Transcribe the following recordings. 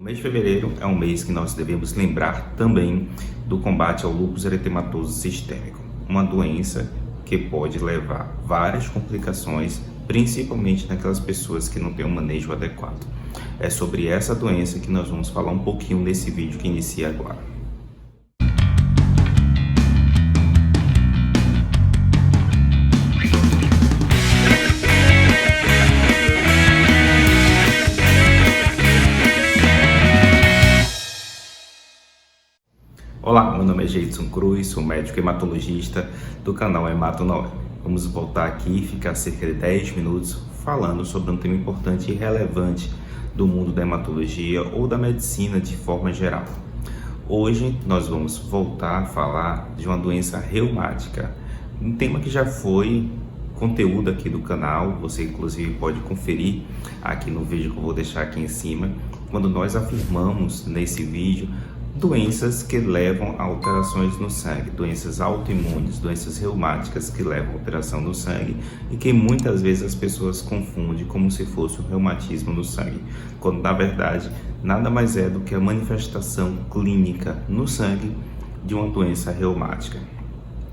mês de fevereiro é um mês que nós devemos lembrar também do combate ao lúpus eritematoso sistêmico, uma doença que pode levar várias complicações, principalmente naquelas pessoas que não têm um manejo adequado. É sobre essa doença que nós vamos falar um pouquinho nesse vídeo que inicia agora. Olá, meu nome é Jeidson Cruz, sou médico hematologista do canal Hemato-Noel. Vamos voltar aqui e ficar cerca de 10 minutos falando sobre um tema importante e relevante do mundo da hematologia ou da medicina de forma geral. Hoje nós vamos voltar a falar de uma doença reumática, um tema que já foi conteúdo aqui do canal, você inclusive pode conferir aqui no vídeo que eu vou deixar aqui em cima, quando nós afirmamos nesse vídeo doenças que levam a alterações no sangue, doenças autoimunes, doenças reumáticas que levam a alteração no sangue e que muitas vezes as pessoas confundem como se fosse um reumatismo no sangue, quando na verdade nada mais é do que a manifestação clínica no sangue de uma doença reumática.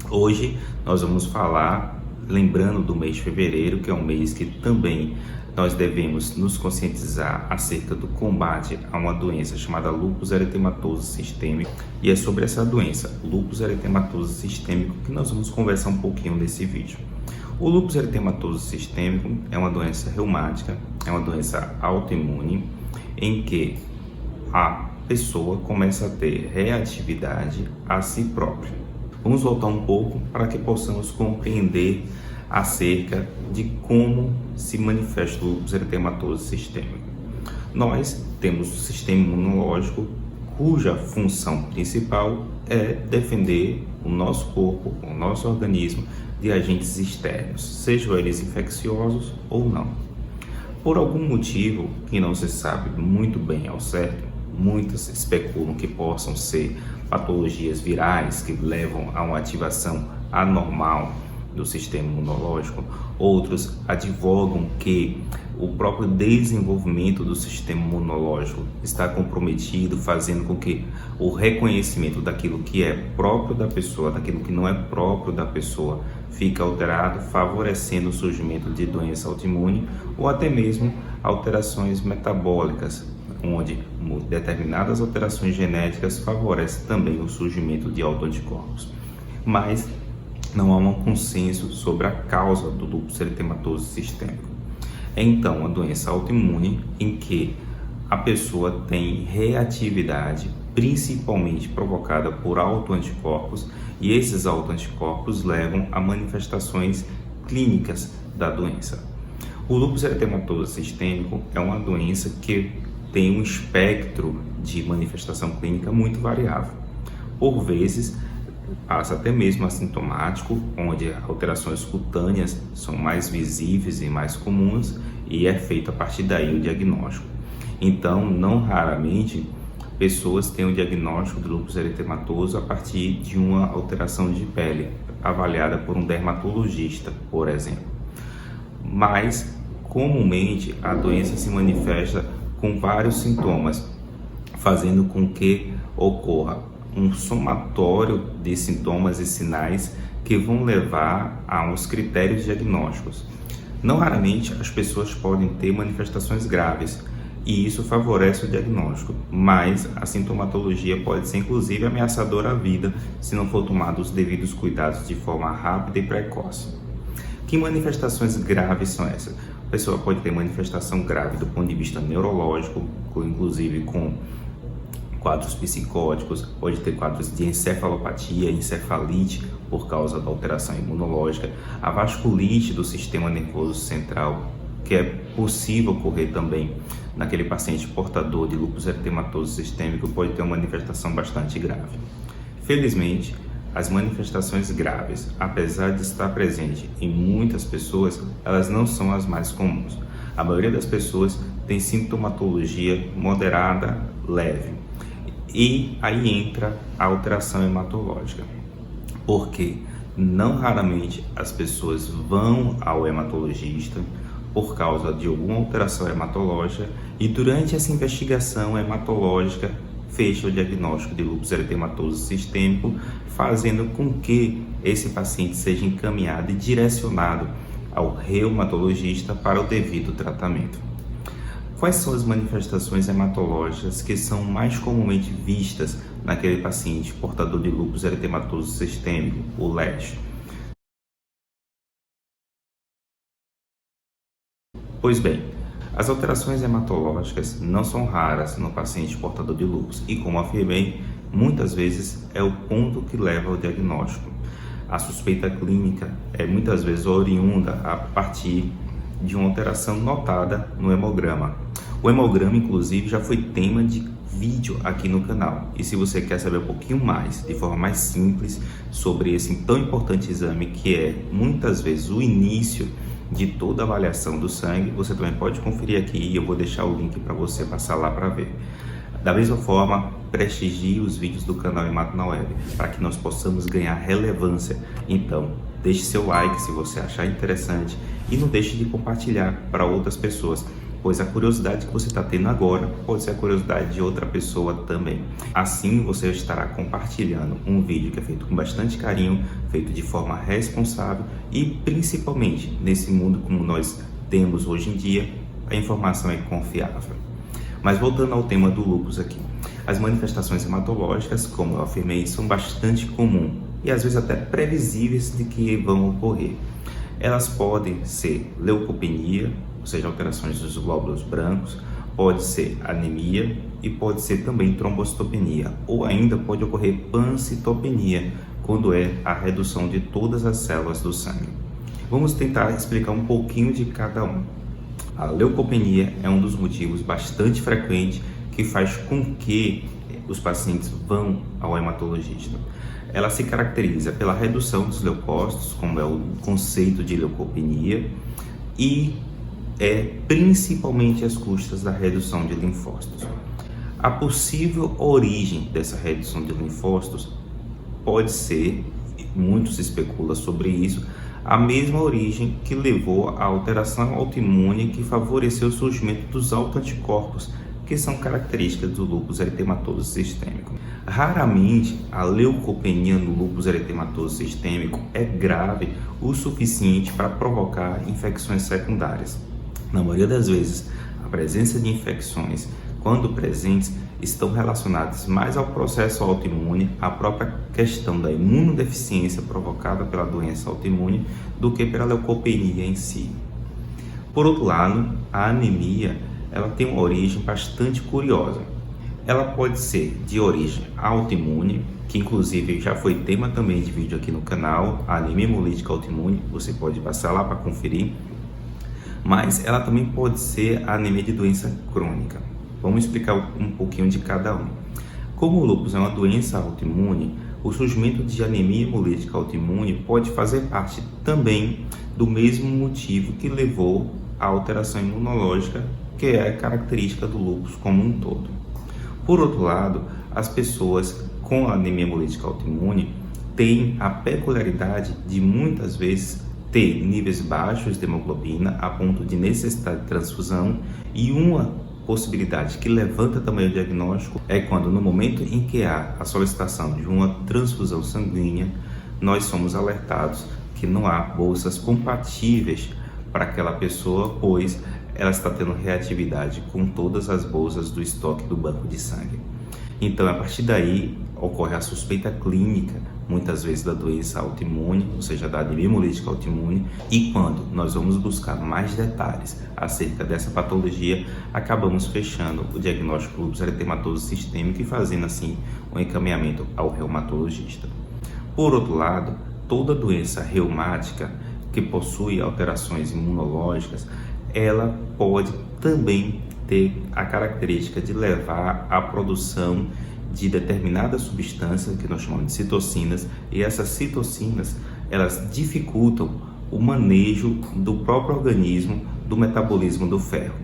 Hoje nós vamos falar, lembrando do mês de fevereiro, que é um mês que também nós devemos nos conscientizar acerca do combate a uma doença chamada lúpus eritematoso sistêmico. E é sobre essa doença, lúpus eritematoso sistêmico, que nós vamos conversar um pouquinho nesse vídeo. O lúpus eritematoso sistêmico é uma doença reumática, é uma doença autoimune, em que a pessoa começa a ter reatividade a si própria. Vamos voltar um pouco para que possamos compreender acerca de como se manifesta o lúpus eritematoso sistêmico. Nós temos o sistema imunológico, cuja função principal é defender o nosso corpo, o nosso organismo, de agentes externos, sejam eles infecciosos ou não. Por algum motivo que não se sabe muito bem ao certo, muitos especulam que possam ser patologias virais que levam a uma ativação anormal do sistema imunológico. Outros advogam que o próprio desenvolvimento do sistema imunológico está comprometido, fazendo com que o reconhecimento daquilo que é próprio da pessoa, daquilo que não é próprio da pessoa, fica alterado, favorecendo o surgimento de doença autoimune ou até mesmo alterações metabólicas, onde determinadas alterações genéticas favorecem também o surgimento de autoanticorpos. Mas não há um consenso sobre a causa do lúpus eritematoso sistêmico. É então uma doença autoimune em que a pessoa tem reatividade, principalmente provocada por autoanticorpos, e esses autoanticorpos levam a manifestações clínicas da doença. O lúpus eritematoso sistêmico é uma doença que tem um espectro de manifestação clínica muito variável. Por vezes, passa até mesmo assintomático, onde alterações cutâneas são mais visíveis e mais comuns, e é feito a partir daí o diagnóstico. Então, não raramente, pessoas têm o diagnóstico de lúpus eritematoso a partir de uma alteração de pele, avaliada por um dermatologista, por exemplo. Mas, comumente, a doença se manifesta com vários sintomas, fazendo com que ocorra um somatório de sintomas e sinais que vão levar a uns critérios diagnósticos. Não raramente as pessoas podem ter manifestações graves e isso favorece o diagnóstico, mas a sintomatologia pode ser inclusive ameaçadora à vida se não for tomado os devidos cuidados de forma rápida e precoce. Que manifestações graves são essas? A pessoa pode ter manifestação grave do ponto de vista neurológico, inclusive com quadros psicóticos, pode ter quadros de encefalopatia, encefalite por causa da alteração imunológica, a vasculite do sistema nervoso central, que é possível ocorrer também naquele paciente portador de lúpus eritematoso sistêmico, pode ter uma manifestação bastante grave. Felizmente, as manifestações graves, apesar de estar presente em muitas pessoas, elas não são as mais comuns. A maioria das pessoas tem sintomatologia moderada, leve. E aí entra a alteração hematológica, porque não raramente as pessoas vão ao hematologista por causa de alguma alteração hematológica E durante essa investigação hematológica, fecha o diagnóstico de lúpus eritematoso sistêmico, fazendo com que esse paciente seja encaminhado e direcionado ao reumatologista para o devido tratamento. Quais são as manifestações hematológicas que são mais comumente vistas naquele paciente portador de lúpus eritematoso sistêmico, o LES? Pois bem, as alterações hematológicas não são raras no paciente portador de lúpus e, como afirmei, muitas vezes é o ponto que leva ao diagnóstico. A suspeita clínica é muitas vezes oriunda a partir de uma alteração notada no hemograma. O hemograma, inclusive, já foi tema de vídeo aqui no canal. E se você quer saber um pouquinho mais, de forma mais simples, sobre esse tão importante exame que é muitas vezes o início de toda a avaliação do sangue, você também pode conferir aqui e eu vou deixar o link para você passar lá para ver. Da mesma forma, prestigie os vídeos do canal Hemato na Web, para que nós possamos ganhar relevância. Então, deixe seu like se você achar interessante e não deixe de compartilhar para outras pessoas, pois a curiosidade que você está tendo agora pode ser a curiosidade de outra pessoa também. Assim, você estará compartilhando um vídeo que é feito com bastante carinho, feito de forma responsável e, principalmente, nesse mundo como nós temos hoje em dia, a informação é confiável. Mas voltando ao tema do lúpus aqui, as manifestações hematológicas, como eu afirmei, são bastante comuns e às vezes até previsíveis de que vão ocorrer. Elas podem ser leucopenia, ou seja, alterações dos glóbulos brancos, pode ser anemia e pode ser também trombocitopenia, ou ainda pode ocorrer pancitopenia, quando é a redução de todas as células do sangue. Vamos tentar explicar um pouquinho de cada um. A leucopenia é um dos motivos bastante frequentes que faz com que os pacientes vão ao hematologista. Ela se caracteriza pela redução dos leucócitos, como é o conceito de leucopenia, e é principalmente às custas da redução de linfócitos. A possível origem dessa redução de linfócitos pode ser, muito se especula sobre isso, a mesma origem que levou à alteração autoimune que favoreceu o surgimento dos autoanticorpos, que são características do lúpus eritematoso sistêmico. Raramente a leucopenia no lúpus eritematoso sistêmico é grave o suficiente para provocar infecções secundárias. Na maioria das vezes, a presença de infecções, quando presentes, estão relacionadas mais ao processo autoimune, à própria questão da imunodeficiência provocada pela doença autoimune, do que pela leucopenia em si. Por outro lado, a anemia ela tem uma origem bastante curiosa. Ela pode ser de origem autoimune, que inclusive já foi tema também de vídeo aqui no canal, a anemia hemolítica autoimune, você pode passar lá para conferir, mas ela também pode ser a anemia de doença crônica. Vamos explicar um pouquinho de cada um. Como o lúpus é uma doença autoimune, o surgimento de anemia hemolítica autoimune pode fazer parte também do mesmo motivo que levou à alteração imunológica, que é a característica do lúpus como um todo. Por outro lado, as pessoas com anemia hemolítica autoimune têm a peculiaridade de muitas vezes ter níveis baixos de hemoglobina a ponto de necessitar de transfusão, e uma possibilidade que levanta também o diagnóstico é quando, no momento em que há a solicitação de uma transfusão sanguínea, nós somos alertados que não há bolsas compatíveis para aquela pessoa, pois ela está tendo reatividade com todas as bolsas do estoque do banco de sangue. Então, a partir daí, ocorre a suspeita clínica, muitas vezes da doença autoimune, ou seja, da anemia hemolítica autoimune, e quando nós vamos buscar mais detalhes acerca dessa patologia, acabamos fechando o diagnóstico do lúpus eritematoso sistêmico e fazendo assim um encaminhamento ao reumatologista. Por outro lado, toda doença reumática que possui alterações imunológicas, ela pode também ter a característica de levar à produção de determinadas substâncias que nós chamamos de citocinas, e essas citocinas elas dificultam o manejo do próprio organismo do metabolismo do ferro.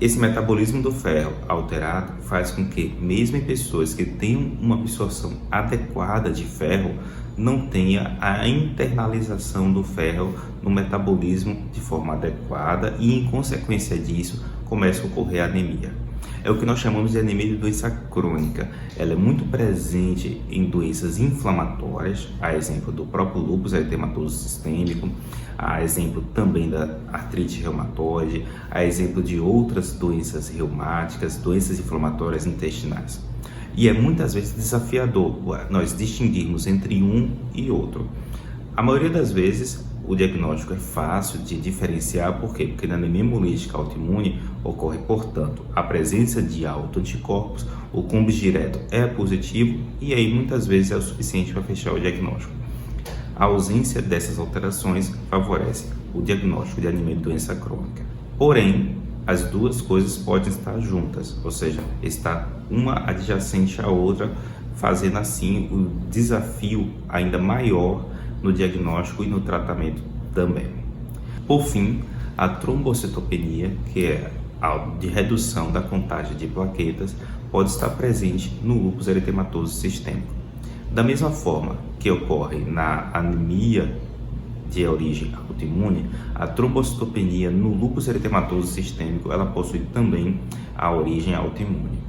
Esse metabolismo do ferro alterado faz com que, mesmo em pessoas que tenham uma absorção adequada de ferro, não tenha a internalização do ferro no metabolismo de forma adequada e, em consequência disso, começa a ocorrer a anemia. É o que nós chamamos de anemia de doença crônica. Ela é muito presente em doenças inflamatórias, a exemplo do próprio lúpus eritematoso sistêmico, a exemplo também da artrite reumatoide, a exemplo de outras doenças reumáticas, doenças inflamatórias intestinais. E é muitas vezes desafiador nós distinguirmos entre um e outro. A maioria das vezes o diagnóstico é fácil de diferenciar, por quê? Porque na anemia hemolítica autoimune ocorre, portanto, a presença de autoanticorpos, o combis direto é positivo e aí muitas vezes é o suficiente para fechar o diagnóstico. A ausência dessas alterações favorece o diagnóstico de anemia de doença crônica. Porém, as duas coisas podem estar juntas, ou seja, está uma adjacente à outra, fazendo assim o desafio ainda maior no diagnóstico e no tratamento também. Por fim, a trombocitopenia, que é a de redução da contagem de plaquetas, pode estar presente no lúpus eritematoso sistêmico. Da mesma forma que ocorre na anemia de origem autoimune, a trombocitopenia no lúpus eritematoso sistêmico, ela possui também a origem autoimune.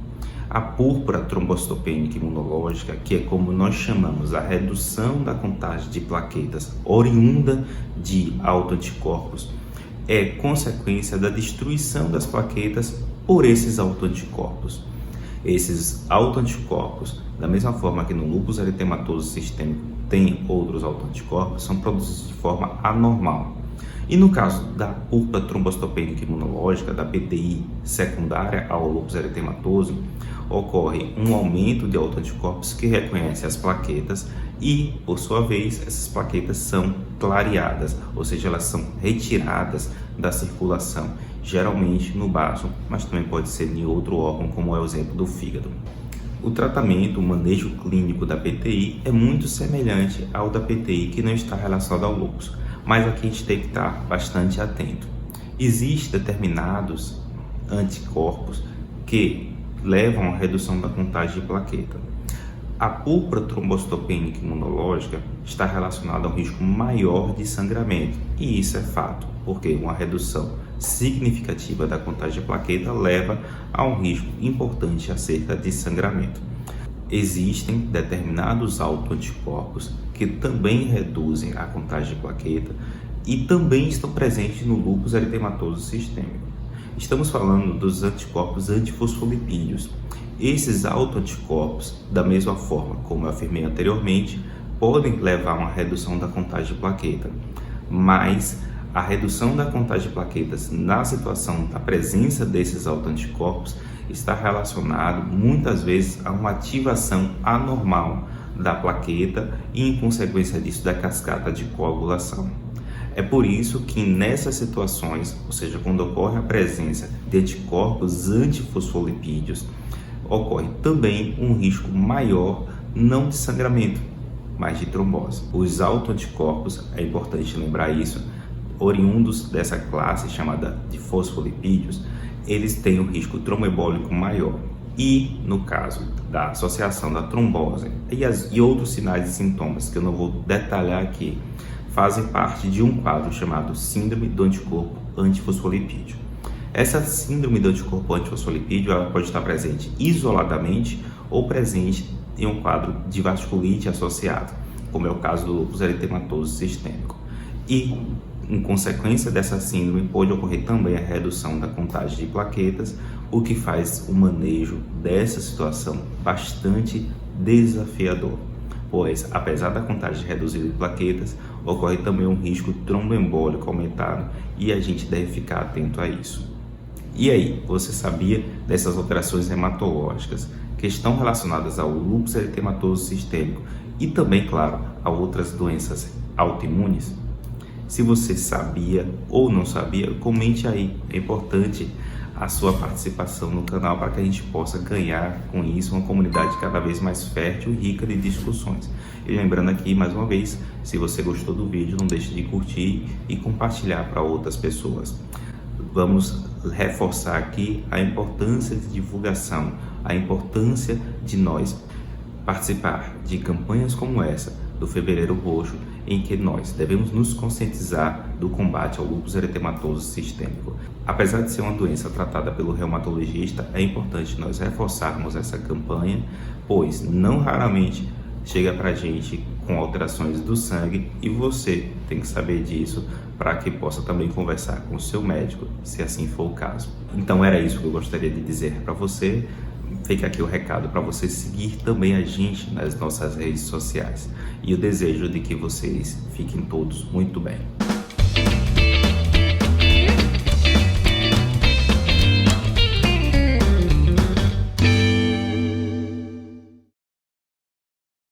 A púrpura trombocitopênica imunológica, que é como nós chamamos a redução da contagem de plaquetas oriunda de autoanticorpos, é consequência da destruição das plaquetas por esses autoanticorpos. Esses autoanticorpos, da mesma forma que no lúpus eritematoso sistêmico tem outros autoanticorpos, são produzidos de forma anormal. E no caso da púrpura trombocitopênica imunológica, da PTI secundária ao lúpus eritematoso, ocorre um aumento de autoanticorpos que reconhece as plaquetas e, por sua vez, essas plaquetas são clareadas, ou seja, elas são retiradas da circulação, geralmente no baço, mas também pode ser em outro órgão, como é o exemplo do fígado. O tratamento, o manejo clínico da PTI é muito semelhante ao da PTI que não está relacionado ao lúpus, mas aqui a gente tem que estar bastante atento. Existem determinados anticorpos que levam à redução da contagem de plaqueta. A púrpura trombocitopênica imunológica está relacionada ao risco maior de sangramento, e isso é fato, porque uma redução significativa da contagem de plaqueta leva a um risco importante acerca de sangramento. Existem determinados autoanticorpos que também reduzem a contagem de plaqueta e também estão presentes no lúpus eritematoso sistêmico. Estamos falando dos anticorpos antifosfolipídios. Esses autoanticorpos, da mesma forma como eu afirmei anteriormente, podem levar a uma redução da contagem de plaqueta, mas a redução da contagem de plaquetas na situação da presença desses autoanticorpos está relacionado muitas vezes a uma ativação anormal da plaqueta e, em consequência disso, da cascata de coagulação. É por isso que nessas situações, ou seja, quando ocorre a presença de anticorpos antifosfolipídios, ocorre também um risco maior, não de sangramento, mas de trombose. Os autoanticorpos, é importante lembrar isso, oriundos dessa classe chamada de fosfolipídios, eles têm um risco tromboembólico maior. E no caso da associação da trombose e outros sinais e sintomas, que eu não vou detalhar aqui, fazem parte de um quadro chamado síndrome do anticorpo antifosfolipídio. Essa síndrome do anticorpo antifosfolipídio ela pode estar presente isoladamente ou presente em um quadro de vasculite associado, como é o caso do lúpus eritematoso sistêmico. E, em consequência dessa síndrome, pode ocorrer também a redução da contagem de plaquetas, o que faz o manejo dessa situação bastante desafiador, pois, apesar da contagem reduzida de plaquetas, ocorre também um risco tromboembólico aumentado e a gente deve ficar atento a isso. E aí, você sabia dessas alterações hematológicas que estão relacionadas ao lúpus eritematoso sistêmico e também, claro, a outras doenças autoimunes? Se você sabia ou não sabia, comente aí. É importante a sua participação no canal para que a gente possa ganhar com isso uma comunidade cada vez mais fértil e rica de discussões. E lembrando aqui, mais uma vez, se você gostou do vídeo, não deixe de curtir e compartilhar para outras pessoas. Vamos reforçar aqui a importância de divulgação, a importância de nós participar de campanhas como essa, do Fevereiro Roxo, em que nós devemos nos conscientizar do combate ao lúpus eritematoso sistêmico. Apesar de ser uma doença tratada pelo reumatologista, é importante nós reforçarmos essa campanha, pois não raramente chega para a gente com alterações do sangue e você tem que saber disso para que possa também conversar com o seu médico, se assim for o caso. Então era isso que eu gostaria de dizer para você. Fica aqui o recado para você seguir também a gente nas nossas redes sociais. E eu desejo de que vocês fiquem todos muito bem.